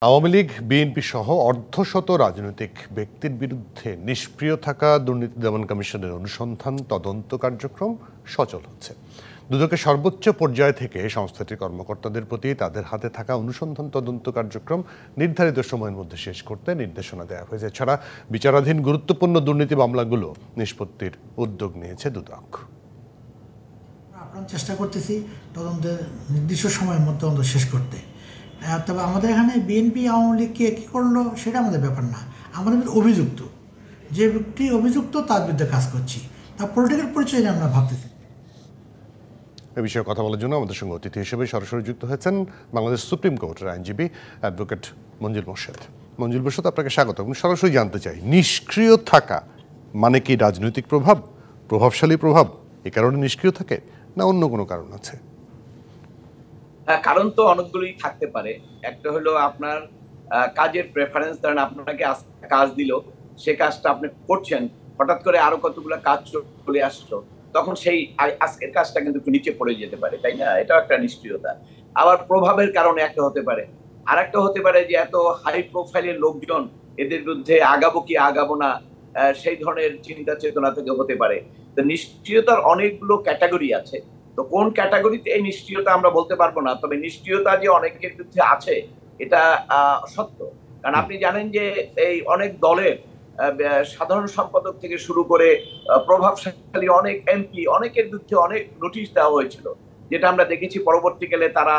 Awami League, BNP সহ অর্ধশত রাজনৈতিক ব্যক্তির বিরুদ্ধে নিষ্ক্রিয় থাকা দুর্নীতি দমন কমিশনের অনুসন্ধান তদন্ত কার্যক্রম সচল হচ্ছে। দুদকের সর্বোচ্চ পর্যায় থেকে সংস্থাটির কর্মকর্তাদের প্রতি তাদের হাতে থাকা অনুসন্ধান তদন্ত কার্যক্রম নির্ধারিত সময়ের মধ্যে শেষ করতে নির্দেশনা দেওয়া হয়েছে। এছাড়া বিচারাধীন গুরুত্বপূর্ণ দুর্নীতি মামলাগুলো নিষ্পত্তির উদ্যোগ নিয়েছে দুদক। চেষ্টা করতেছি তদন্তের নির্দিষ্ট সময়ের মধ্যে তদন্ত শেষ করতে। তবে আমাদের এখানে বিএনপি আওয়ামী লীগ কে কী করলো সেটা আমাদের ব্যাপার না। আমাদের অভিযুক্ত যে ব্যক্তি অভিযুক্ত তার বিরুদ্ধে কাজ করছি, তার পলিটিক্যাল পরিচয় নিয়ে আমরা ভাবতেছি। এ বিষয়ে কথা বলার জন্য আমাদের সঙ্গে অতিথি হিসেবে সরাসরি যুক্ত হয়েছেন বাংলাদেশ সুপ্রিম কোর্টের আইনজীবী অ্যাডভোকেট মঞ্জুল মোর্শেদ। মঞ্জুল মোর্শেদ, আপনাকে স্বাগত। সরাসরি জানতে চাই, নিষ্ক্রিয় থাকা মানে কি রাজনৈতিক প্রভাব, প্রভাবশালী প্রভাব, এ কারণে নিষ্ক্রিয় থাকে না অন্য কোনো কারণ আছে? কারণ তো অনেকগুলোই থাকতে পারে। একটা হলো আপনার কাজের প্রেফারেন্স, ধরেন আপনাকে কাজ দিল, সে কাজটা আপনি করছেন, হঠাৎ করে আরো কতগুলো কাজ চলে আসলো, তখন সেই আজকের কাজটা কিন্তু নিচে পড়ে যেতে পারে, তাই না? এটাও একটা নিষ্ক্রিয়তা। আবার প্রভাবের কারণে একটা হতে পারে। আর একটা হতে পারে যে এত হাই প্রোফাইলের লোকজন, এদের বিরুদ্ধে আগাবো কি আগাবো না, সেই ধরনের চিন্তা চেতনা থেকে হতে পারে। তো নিষ্ক্রিয়তার অনেকগুলো ক্যাটাগরি আছে। তো কোন ক্যাটাগরিতে এই নিষ্ক্রিয়তা আমরা বলতে পারবো না, তবে নিষ্ক্রিয়তা যে অনেকের বিরুদ্ধে আছে এটা সত্য। কারণ আপনি জানেন যে এই অনেক দলের সাধারণ সম্পাদক থেকে শুরু করে প্রভাবশালী অনেক এমপি, অনেকের বিরুদ্ধে অনেক নোটিশ দেওয়া হয়েছিল, যেটা আমরা দেখেছি পরবর্তীকালে তারা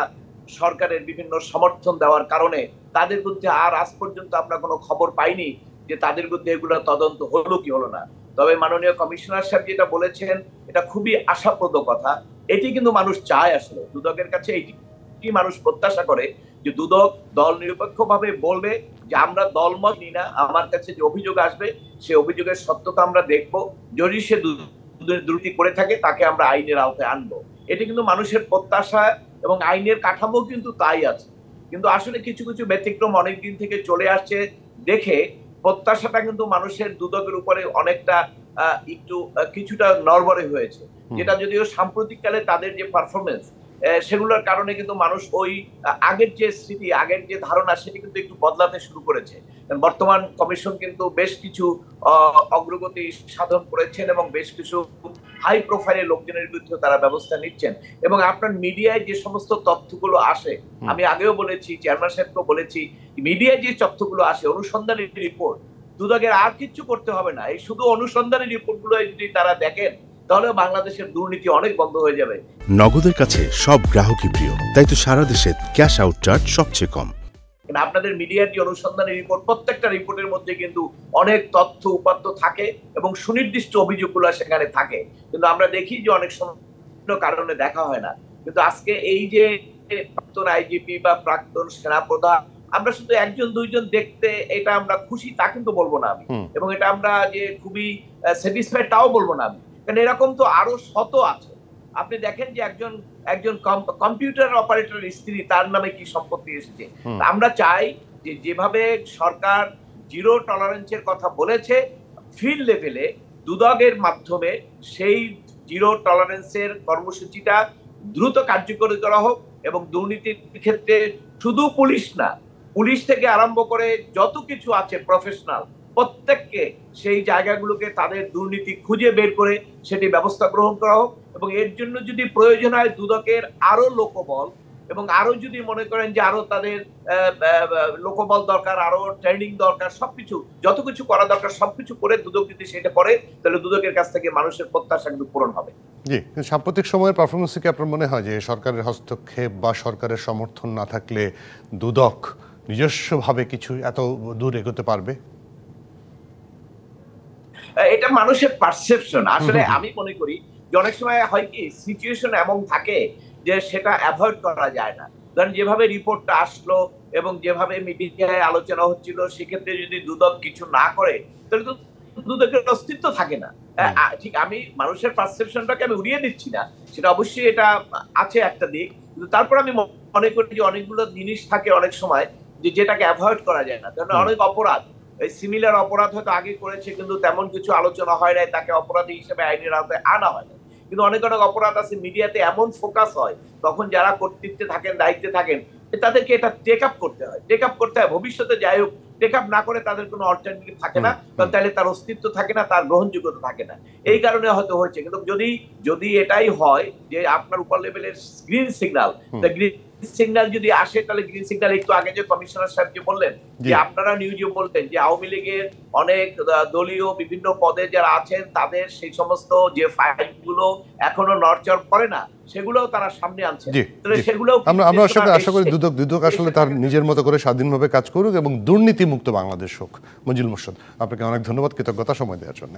সরকারের বিভিন্ন সমর্থন দেওয়ার কারণে তাদের বিরুদ্ধে আর আজ পর্যন্ত আমরা কোনো খবর পাইনি যে তাদের বিরুদ্ধে এগুলো তদন্ত হলো কি হলো না। তবে মাননীয় কমিশনার সাহেব যেটা বলেছেন এটা খুবই আশাপ্রদ কথা। এটি কিন্তু মানুষ চায়, আসলে দুদকের কাছে এটি মানুষ প্রত্যাশা করে যে দুদক দল নিরপেক্ষভাবে বলবে যে আমরা দলমত নিই না, আমার কাছে যে অভিযোগ আসবে সে অভিযোগের সত্যতা আমরা দেখব, যদি সে দুর্নীতি করে থাকে তাকে আমরা আইনের আওতায় আনবো। এটি কিন্তু মানুষের প্রত্যাশা এবং আইনের কাঠামো কিন্তু তাই আছে। কিন্তু আসলে কিছু কিছু ব্যতিক্রম অনেকদিন থেকে চলে আসছে দেখে প্রত্যাশাটা কিন্তু মানুষের দুদকের উপরে অনেকটা কিছুটা নড়বড়ে হয়েছে, যেটা যদিও সাম্প্রতিককালে তাদের যে পারফরমেন্স সেগুলোর কারণে কিন্তু মানুষ ওই আগের যে স্মৃতি, আগের যে ধারণা সেটি কিন্তু একটু বদলাতে শুরু করেছে। বর্তমান কমিশন কিন্তু বেশ কিছু অগ্রগতি সাধন করেছেন এবং বেশ কিছু হাই প্রোফাইলের লোকজনের বিরুদ্ধে তারা ব্যবস্থা নিচ্ছেন। এবং আপনার মিডিয়ায় যে সমস্ত তথ্যগুলো আসে, আমি আগেও বলেছি, চেয়ারম্যান সাহেবকেও বলেছি, মিডিয়ায় যে তথ্যগুলো আসে, অনুসন্ধানী রিপোর্ট, দুদকের আর কিছু করতে হবে না। এই শুধু অনুসন্ধানী রিপোর্টগুলো যদি তারা দেখেন তাহলে বাংলাদেশের দুর্নীতি অনেক বন্ধ হয়ে যাবে। নগদের কাছে সব গ্রাহকই প্রিয়, তাই তো সারা দেশে ক্যাশ আউট চার্জ সবচেয়ে কম। আপনাদের মিডিয়ার যে অনুসন্ধানী রিপোর্ট, প্রত্যেকটা রিপোর্টের মধ্যে কিন্তু অনেক তথ্য উপাত্ত থাকে এবং সুনির্দিষ্ট অভিযোগগুলো সেখানে থাকে, কিন্তু আমরা দেখি যে অনেক সময় কারণে দেখা হয় না। কিন্তু আজকে এই যে প্রাক্তন আইজিপি বা প্রাক্তন সেনাপ্রধান, আমরা শুধু একজন দুইজন দেখতে এটা আমরা খুশি তা কিন্তু বলবো না আমি, এবং এটা আমরা যে খুবই স্যাটিসফাইড তাও বলবো না আমি, কারণ এরকম তো আরো শত আছে। আপনি দেখেন যে একজন কম্পিউটার অপারেটরের স্ত্রী, তার নামে কি সম্পত্তি এসেছে। আমরা চাই যে যেভাবে সরকার জিরো টলারেন্সের কথা বলেছে, ফিল্ড লেভেলে দুদকের মাধ্যমে সেই জিরো টলারেন্সের কর্মসূচিটা দ্রুত কার্যকরী করা হোক, এবং দুর্নীতির ক্ষেত্রে শুধু পুলিশ না, পুলিশ থেকে আরম্ভ করে যত কিছু আছে প্রফেশনাল, প্রত্যেককে সেই জায়গাগুলোকে তাদের দুর্নীতি খুঁজে বের করে সেটি ব্যবস্থা গ্রহণ করা হোক। এবং এর জন্য যদি প্রয়োজন হয় দুদকের আরো লোকবল, এবং আরো যদি মনে করেন যে আরো তাদের লোকবল দরকার, আরো ট্রেনিং দরকার, সবকিছু যত কিছু করা দরকার সবকিছু করে দুদক যদি সেটা করে, তাহলে দুদকের কাছ থেকে মানুষের প্রত্যাশা কিন্তু পূরণ হবে। জি, সাম্প্রতিক সময়ের পারফরমেন্স কি আপনার মনে হয় যে সরকারের হস্তক্ষেপ বা সরকারের সমর্থন না থাকলে দুদক নিজস্বভাবে কিছু এত দূর এগোতে পারবে? এটা মানুষের পারসেপশন। আসলে আমি মনে করি যে অনেক সময় হয় কি, সিচুয়েশন এমন থাকে যে সেটা অ্যাভয়েড করা যায় না। ধরেন যেভাবে রিপোর্টটা আসলো এবং যেভাবে মিডিয়ায় আলোচনা হচ্ছিল, সেক্ষেত্রে যদি দুদক কিছু না করে তাহলে তো দুদকের অস্তিত্ব থাকে না। ঠিক, আমি মানুষের পারসেপশনটাকে আমি উড়িয়ে দিচ্ছি না, সেটা অবশ্যই এটা আছে একটা দিক, কিন্তু তারপর আমি মনে করি যে অনেকগুলো জিনিস থাকে অনেক সময় যেটাকে অ্যাভয়েড করা যায় না। কারণ অনেক অপরাধ, এই সিমিলার অপরাধ হয়তো আগে করেছে কিন্তু তেমন কিছু আলোচনা হয় নাই, তাকে অপরাধী হিসেবে আইনের আওতায় আনা হয় না। কিন্তু অনেক অনেক অপরাধ আছে মিডিয়াতে এমন ফোকাস হয়, তখন যারা কর্তৃত্বে থাকেন, দায়িত্বে থাকেন, তাদেরকে এটা টেক আপ করতে হয়, ভবিষ্যতে যাই হোক টেক আপ না করে তাদের কোনো অল্টারনেটিভ থাকে না, তাহলে তার অস্তিত্ব থাকে না, তার গ্রহণযোগ্যতা থাকে না। এই কারণে হয়তো হয়েছে। কিন্তু যদি এটাই হয় যে আপনার উপর লেভেলের গ্রিন সিগন্যাল, গ্রিন সিগন্যাল যদি আসে, তাহলে গ্রিন সিগন্যাল একটু আগে যে কমিশনার সাহেব যে বললেন, যে আপনারা নিউজে বলতেন যে আওয়ামী লীগের অনেক দলীয় বিভিন্ন পদে যারা আছেন তাদের সেই সমস্ত যে ফাইলগুলো এখনো নড়চড় করে না, সেগুলোও তারা সামনে আনছে। সেগুলো আমরা আসলে আশা করি দুদক আসলে তার নিজের মতো করে স্বাধীনভাবে কাজ করুক এবং দুর্নীতিমুক্ত বাংলাদেশ হোক। মঞ্জুল মোর্শেদ, আপনাকে অনেক ধন্যবাদ, কৃতজ্ঞতা সময় দেওয়ার জন্য।